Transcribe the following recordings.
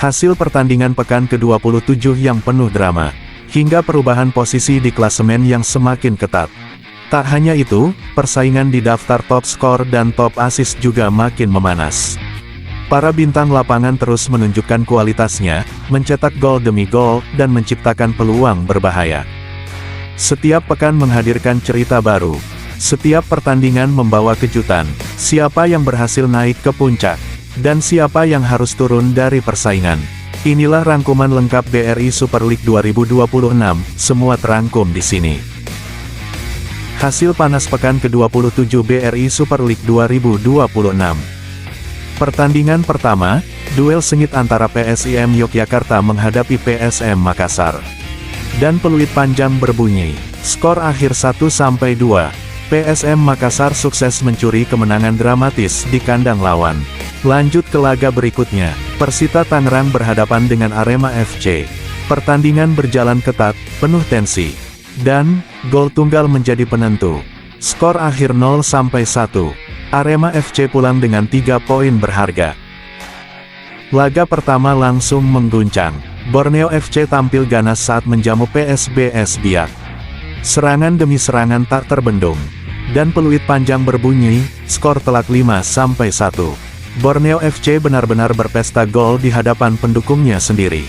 Hasil pertandingan pekan ke-27 yang penuh drama, hingga perubahan posisi di klasemen yang semakin ketat. Tak hanya itu, persaingan di daftar top skor dan top assist juga makin memanas. Para bintang lapangan terus menunjukkan kualitasnya, mencetak gol demi gol, dan menciptakan peluang berbahaya. Setiap pekan menghadirkan cerita baru. Setiap pertandingan membawa kejutan, siapa yang berhasil naik ke puncak, dan siapa yang harus turun dari persaingan. Inilah rangkuman lengkap BRI Super League 2026, semua terangkum di sini. Hasil panas pekan ke-27 BRI Super League 2026. Pertandingan pertama, duel sengit antara PSIM Yogyakarta menghadapi PSM Makassar. Dan peluit panjang berbunyi, skor akhir 1-2. PSM Makassar sukses mencuri kemenangan dramatis di kandang lawan. Lanjut ke laga berikutnya, Persita Tangerang berhadapan dengan Arema FC. Pertandingan berjalan ketat, penuh tensi. Dan, gol tunggal menjadi penentu. Skor akhir 0-1. Arema FC pulang dengan 3 poin berharga. Laga pertama langsung mengguncang. Borneo FC tampil ganas saat menjamu PSBS Biak. Serangan demi serangan tak terbendung. Dan peluit panjang berbunyi, skor telak 5-1. Borneo FC benar-benar berpesta gol di hadapan pendukungnya sendiri.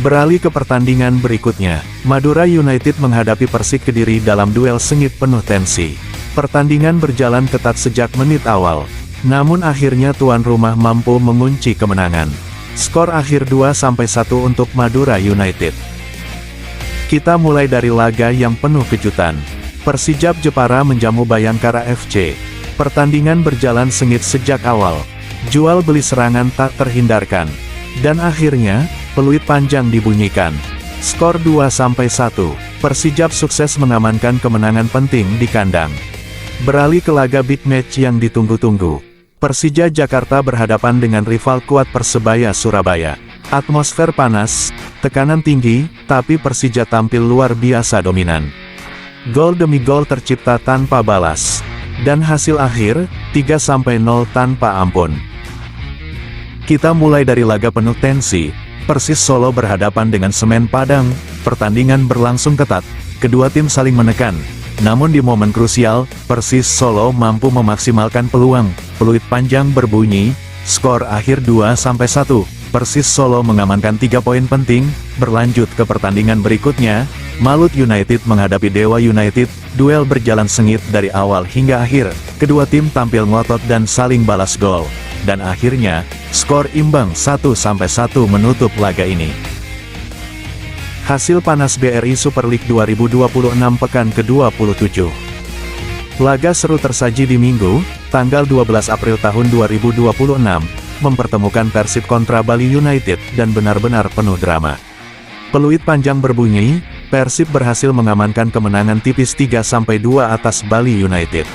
Beralih ke pertandingan berikutnya, Madura United menghadapi Persik Kediri dalam duel sengit penuh tensi. Pertandingan berjalan ketat sejak menit awal, namun akhirnya tuan rumah mampu mengunci kemenangan. Skor akhir 2-1 untuk Madura United. Kita mulai dari laga yang penuh kejutan. Persijap Jepara menjamu Bayangkara FC. Pertandingan berjalan sengit sejak awal. Jual beli serangan tak terhindarkan. Dan akhirnya, peluit panjang dibunyikan. Skor 2-1. Persijap sukses mengamankan kemenangan penting di kandang. Beralih ke laga big match yang ditunggu-tunggu. Persija Jakarta berhadapan dengan rival kuat Persebaya Surabaya. Atmosfer panas, tekanan tinggi, tapi Persija tampil luar biasa dominan. Gol demi gol tercipta tanpa balas. Dan hasil akhir, 3-0 tanpa ampun. Kita mulai dari laga penuh tensi. Persis Solo berhadapan dengan Semen Padang. Pertandingan berlangsung ketat, kedua tim saling menekan. Namun di momen krusial, Persis Solo mampu memaksimalkan peluang. Peluit panjang berbunyi, skor akhir 2-1. Persis Solo mengamankan 3 poin penting. Berlanjut ke pertandingan berikutnya, Malut United menghadapi Dewa United. Duel berjalan sengit dari awal hingga akhir. Kedua tim tampil ngotot dan saling balas gol. Dan akhirnya, skor imbang 1-1 menutup laga ini. Hasil panas BRI Super League 2026 pekan ke-27. Laga seru tersaji di Minggu, tanggal 12 April tahun 2026, mempertemukan Persib kontra Bali United dan benar-benar penuh drama. Peluit panjang berbunyi, Persib berhasil mengamankan kemenangan tipis 3-2 atas Bali United.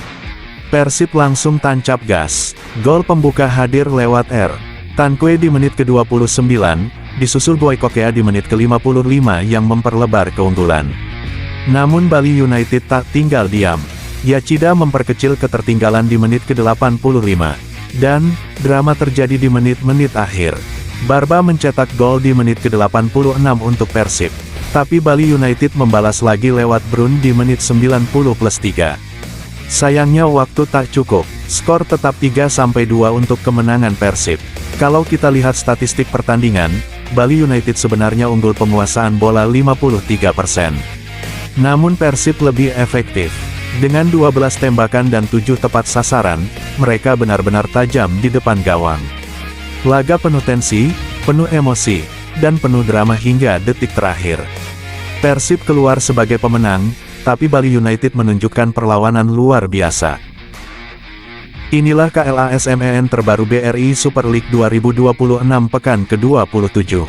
Persib langsung tancap gas. Gol pembuka hadir lewat Tankwe di menit ke-29, disusul Boy Kokea di menit ke-55 yang memperlebar keunggulan. Namun Bali United tak tinggal diam. Yachida memperkecil ketertinggalan di menit ke-85. Dan, drama terjadi di menit-menit akhir. Barba mencetak gol di menit ke-86 untuk Persib. Tapi Bali United membalas lagi lewat Brun di menit 90+3. Sayangnya waktu tak cukup. Skor tetap 3-2 untuk kemenangan Persib. Kalau kita lihat statistik pertandingan, Bali United sebenarnya unggul penguasaan bola 53%. Namun Persib lebih efektif. Dengan 12 tembakan dan 7 tepat sasaran, mereka benar-benar tajam di depan gawang. Laga penuh tensi, penuh emosi, dan penuh drama hingga detik terakhir. Persib keluar sebagai pemenang, tapi Bali United menunjukkan perlawanan luar biasa. Inilah KLASMEN terbaru BRI Super League 2026 pekan ke-27.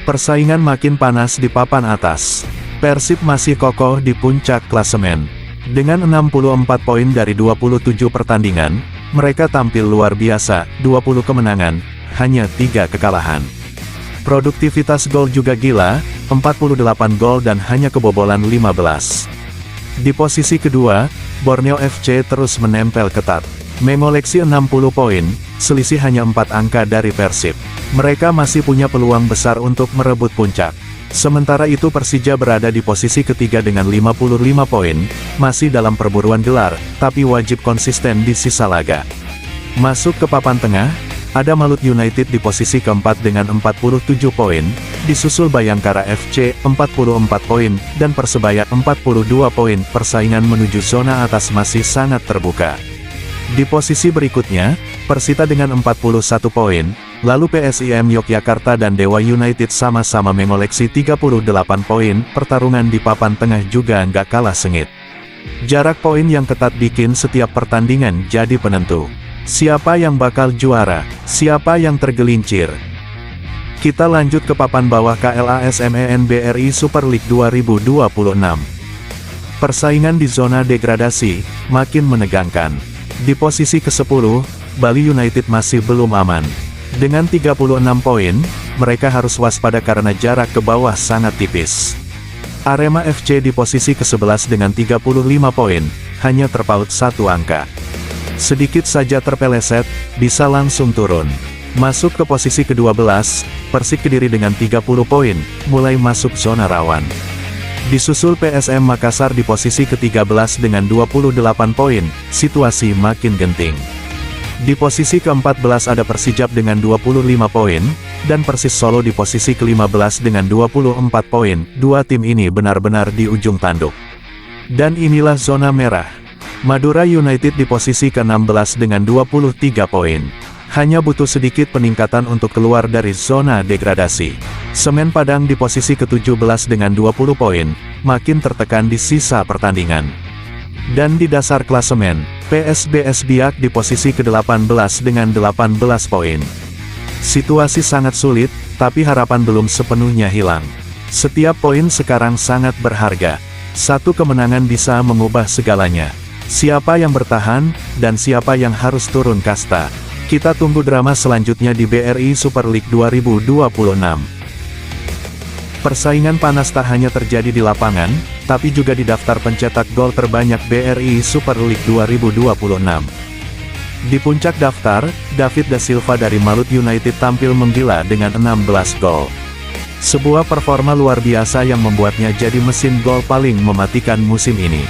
Persaingan makin panas di papan atas. Persib masih kokoh di puncak klasemen. Dengan 64 poin dari 27 pertandingan, mereka tampil luar biasa, 20 kemenangan, hanya 3 kekalahan. Produktivitas gol juga gila, 48 gol dan hanya kebobolan 15. Di posisi kedua, Borneo FC terus menempel ketat, mengoleksi 60 poin, selisih hanya 4 angka dari Persib. Mereka masih punya peluang besar untuk merebut puncak. Sementara itu Persija berada di posisi ketiga dengan 55 poin, masih dalam perburuan gelar, tapi wajib konsisten di sisa laga. Masuk ke papan tengah, ada Malut United di posisi keempat dengan 47 poin, disusul Bayangkara FC 44 poin, dan Persebaya 42 poin. Persaingan menuju zona atas masih sangat terbuka. Di posisi berikutnya, Persita dengan 41 poin, lalu PSIM Yogyakarta dan Dewa United sama-sama mengoleksi 38 poin. Pertarungan di papan tengah juga nggak kalah sengit. Jarak poin yang ketat bikin setiap pertandingan jadi penentu. Siapa yang bakal juara? Siapa yang tergelincir? Kita lanjut ke papan bawah KLASMEN BRI Super League 2026. Persaingan di zona degradasi makin menegangkan. Di posisi ke-10, Bali United masih belum aman. Dengan 36 poin, mereka harus waspada karena jarak ke bawah sangat tipis. Arema FC di posisi ke-11 dengan 35 poin, hanya terpaut 1 angka. Sedikit saja terpeleset, bisa langsung turun. Masuk ke posisi ke-12, Persik Kediri dengan 30 poin, mulai masuk zona rawan. Disusul PSM Makassar di posisi ke-13 dengan 28 poin, situasi makin genting. Di posisi ke-14 ada Persijap dengan 25 poin, dan Persis Solo di posisi ke-15 dengan 24 poin. Dua tim ini benar-benar di ujung tanduk. Dan inilah zona merah. Madura United di posisi ke-16 dengan 23 poin. Hanya butuh sedikit peningkatan untuk keluar dari zona degradasi. Semen Padang di posisi ke-17 dengan 20 poin, makin tertekan di sisa pertandingan. Dan di dasar klasemen, PSBS Biak di posisi ke-18 dengan 18 poin. Situasi sangat sulit, tapi harapan belum sepenuhnya hilang. Setiap poin sekarang sangat berharga. Satu kemenangan bisa mengubah segalanya. Siapa yang bertahan, dan siapa yang harus turun kasta. Kita tunggu drama selanjutnya di BRI Super League 2026. Persaingan panas tak hanya terjadi di lapangan, tapi juga di daftar pencetak gol terbanyak BRI Super League 2026. Di puncak daftar, David Da Silva dari Malut United tampil menggila dengan 16 gol. Sebuah performa luar biasa yang membuatnya jadi mesin gol paling mematikan musim ini.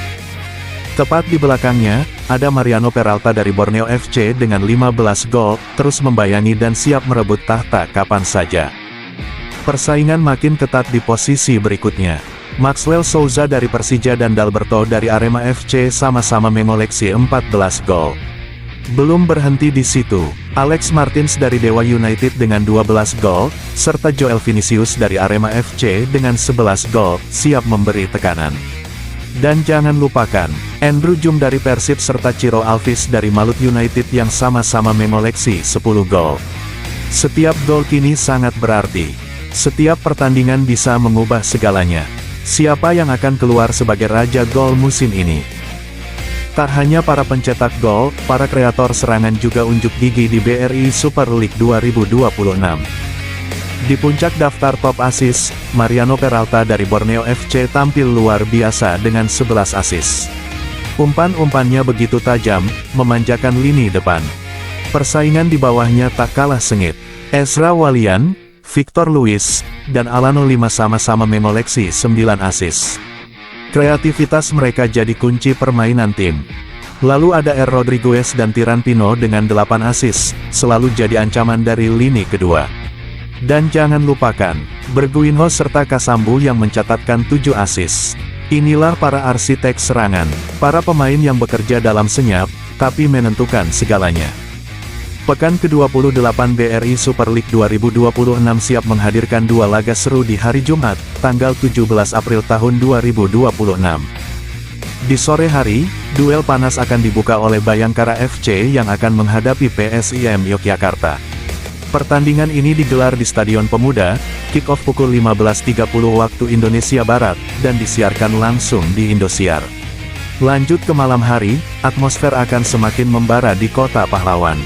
Tepat di belakangnya, ada Mariano Peralta dari Borneo FC dengan 15 gol, terus membayangi dan siap merebut tahta kapan saja. Persaingan makin ketat di posisi berikutnya. Maxwell Souza dari Persija dan Dalberto dari Arema FC sama-sama mengoleksi 14 gol. Belum berhenti di situ, Alex Martins dari Dewa United dengan 12 gol, serta Joel Vinicius dari Arema FC dengan 11 gol, siap memberi tekanan. Dan jangan lupakan, Andrew Jum dari Persib serta Ciro Alvis dari Malut United yang sama-sama mengoleksi 10 gol. Setiap gol kini sangat berarti. Setiap pertandingan bisa mengubah segalanya. Siapa yang akan keluar sebagai raja gol musim ini? Tak hanya para pencetak gol, para kreator serangan juga unjuk gigi di BRI Super League 2026. Di puncak daftar top assist, Mariano Peralta dari Borneo FC tampil luar biasa dengan 11 assist. Umpan-umpannya begitu tajam, memanjakan lini depan. Persaingan di bawahnya tak kalah sengit. Ezra Walian, Victor Luis, dan Alano Lima sama-sama mengoleksi 9 assist. Kreativitas mereka jadi kunci permainan tim. Lalu ada R. Rodriguez dan Tiran Pino dengan 8 assist, selalu jadi ancaman dari lini kedua. Dan jangan lupakan, Berguinho serta Kasambu yang mencatatkan 7 assist. Inilah para arsitek serangan, para pemain yang bekerja dalam senyap, tapi menentukan segalanya. Pekan ke-28 BRI Super League 2026 siap menghadirkan 2 laga seru di hari Jumat, tanggal 17 April tahun 2026. Di sore hari, duel panas akan dibuka oleh Bayangkara FC yang akan menghadapi PSIM Yogyakarta. Pertandingan ini digelar di Stadion Pemuda, kick-off pukul 15.30 waktu Indonesia Barat, dan disiarkan langsung di Indosiar. Lanjut ke malam hari, atmosfer akan semakin membara di Kota Pahlawan.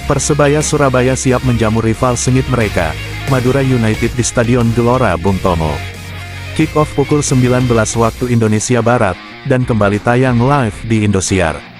Persebaya Surabaya siap menjamu rival sengit mereka, Madura United di Stadion Gelora Bung Tomo. Kick-off pukul 19 waktu Indonesia Barat, dan kembali tayang live di Indosiar.